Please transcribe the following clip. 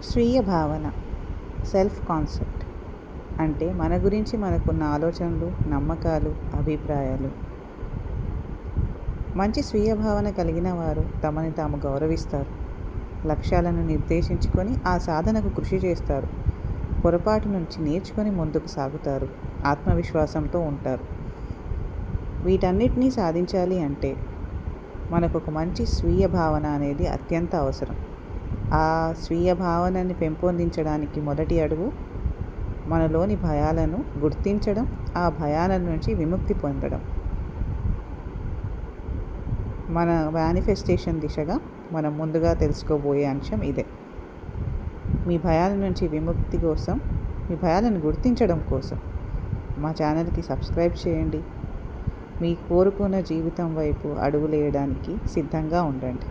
స్వీయ భావన, self concept అంటే మన గురించి మనకున్న ఆలోచనలు, నమ్మకాలు, అభిప్రాయాలు. మంచి స్వీయ భావన కలిగిన వారు తమని తాము గౌరవిస్తారు, లక్ష్యాలను నిర్దేశించుకొని ఆ సాధనకు కృషి చేస్తారు, పొరపాటు నుంచి నేర్చుకొని ముందుకు సాగుతారు, ఆత్మవిశ్వాసంతో ఉంటారు. వీటన్నిటినీ సాధించాలి అంటే మనకు ఒక మంచి స్వీయ భావన అనేది అత్యంత అవసరం. ఆ స్వీయ భావనని పెంపొందించడానికి మొదటి అడుగు మనలోని భయాలను గుర్తించడం, ఆ భయాల నుంచి విముక్తి పొందడం. మన మేనిఫెస్టేషన్ దిశగా మనం ముందుగా తెలుసుకోబోయే అంశం ఇదే. మీ భయాల నుంచి విముక్తి కోసం, మీ భయాలను గుర్తించడం కోసం మా ఛానల్కి సబ్స్క్రైబ్ చేయండి. మీ కోరుకున్న జీవితం వైపు అడుగులేయడానికి సిద్ధంగా ఉండండి.